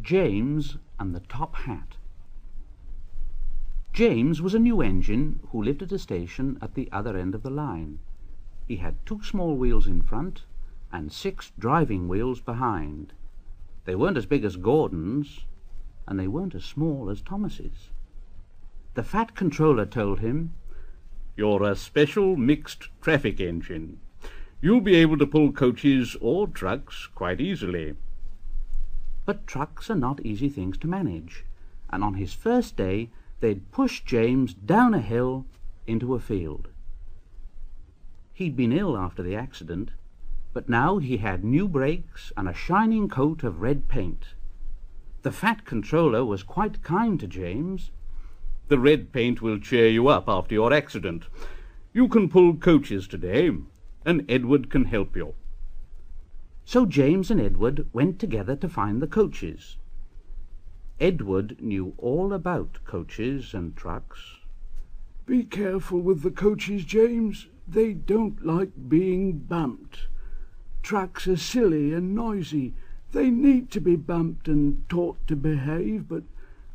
James and the Top Hat. James was a new engine who lived at a station at the other end of the line. He had 2 small wheels in front and 6 driving wheels behind. They weren't as big as Gordon's, and they weren't as small as Thomas's. The fat controller told him, "You're a special mixed traffic engine. You'll be able to pull coaches or trucks quite easily." But trucks are not easy things to manage, and on his first day they'd pushed James down a hill into a field. He'd been ill after the accident, but now he had new brakes and a shining coat of red paint. The fat controller was quite kind to James. "The red paint will cheer you up after your accident. You can pull coaches today, and Edward can help you." So James and Edward went together to find the coaches. Edward knew all about coaches and trucks. "Be careful with the coaches, James. They don't like being bumped. Trucks are silly and noisy. They need to be bumped and taught to behave, but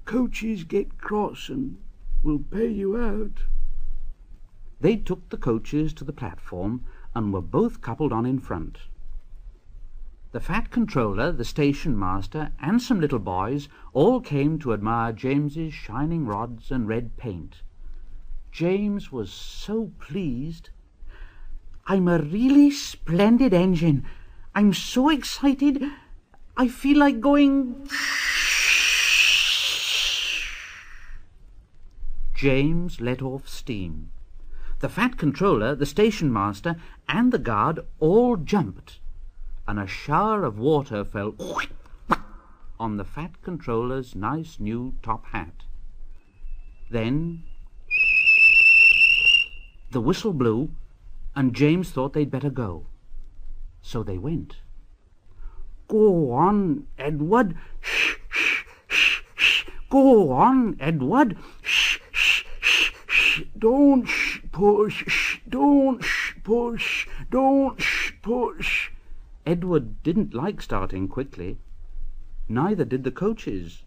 coaches get cross and will pay you out." They took the coaches to the platform and were both coupled on in front. The fat controller, the station master, and some little boys all came to admire James's shining rods and red paint. James was so pleased. "I'm a really splendid engine. I'm so excited. I feel like going..." James let off steam. The fat controller, the station master, and the guard all jumped, and a shower of water fell on the fat controller's nice new top hat. Then the whistle blew, and James thought they'd better go. So they went. "Go on, Edward. Shh, shh, shh, shh. Go on, Edward. Shh, shh, shh, shh. Don't push. Shh. Don't push. Don't push." Edward didn't like starting quickly. Neither did the coaches.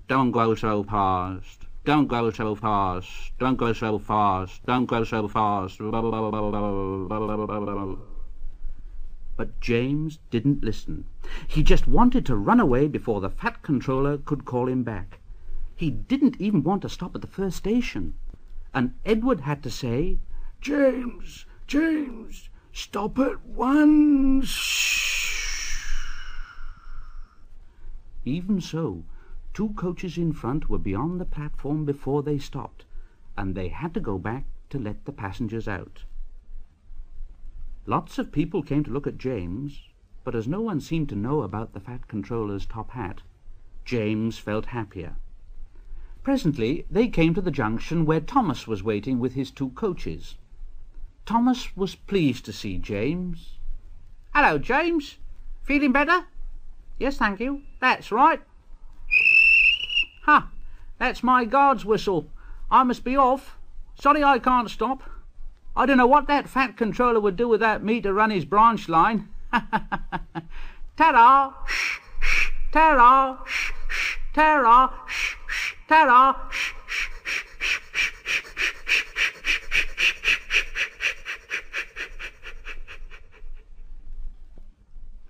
"Don't go so fast. Don't go so fast. Don't go so fast. Don't go so fast." But James didn't listen. He just wanted to run away before the fat controller could call him back. He didn't even want to stop at the first station. And Edward had to say, "James, James, stop at once." Even so, 2 coaches in front were beyond the platform before they stopped, and they had to go back to let the passengers out. Lots of people came to look at James, but as no one seemed to know about the fat controller's top hat, James felt happier. Presently they came to the junction where Thomas was waiting with his 2 coaches. Thomas was pleased to see James. "Hello, James. Feeling better?" "Yes, thank you. That's right." "Ha! That's my guard's whistle. I must be off. Sorry I can't stop. I don't know what that fat controller would do without me to run his branch line. Ta-ra! Ta-ra! Ta-ra! Ta-ra!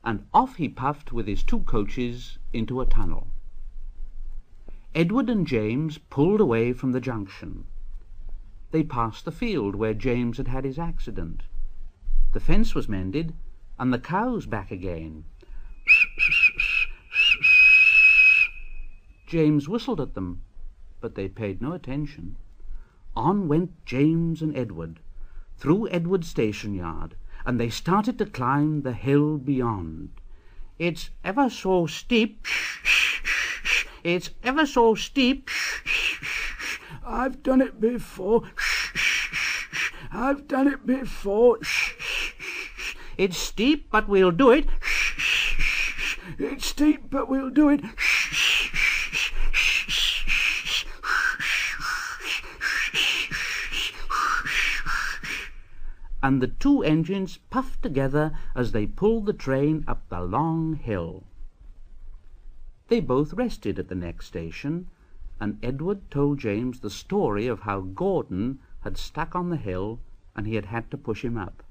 And off he puffed with his 2 coaches into a tunnel. Edward and James pulled away from the junction. They passed the field where James had had his accident. The fence was mended, and the cows back again. James whistled at them, but they paid no attention. On went James and Edward, through Edward's station yard, and they started to climb the hill beyond. "It's ever so steep. It's ever so steep." "I've done it before. I've done it before." "It's steep, but we'll do it." "It's steep, but we'll do it." And the 2 engines puffed together as they pulled the train up the long hill. They both rested at the next station, and Edward told James the story of how Gordon had stuck on the hill and he had had to push him up.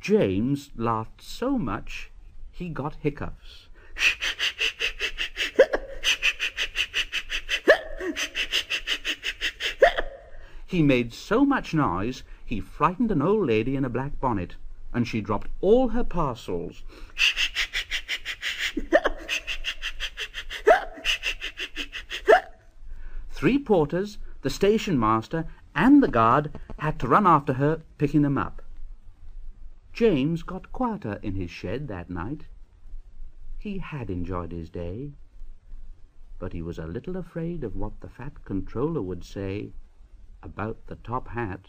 James laughed so much he got hiccups. He made so much noise he frightened an old lady in a black bonnet, and she dropped all her parcels. Three porters, the station master, and the guard had to run after her, picking them up. James got quieter in his shed that night. He had enjoyed his day, but he was a little afraid of what the fat controller would say about the top hat.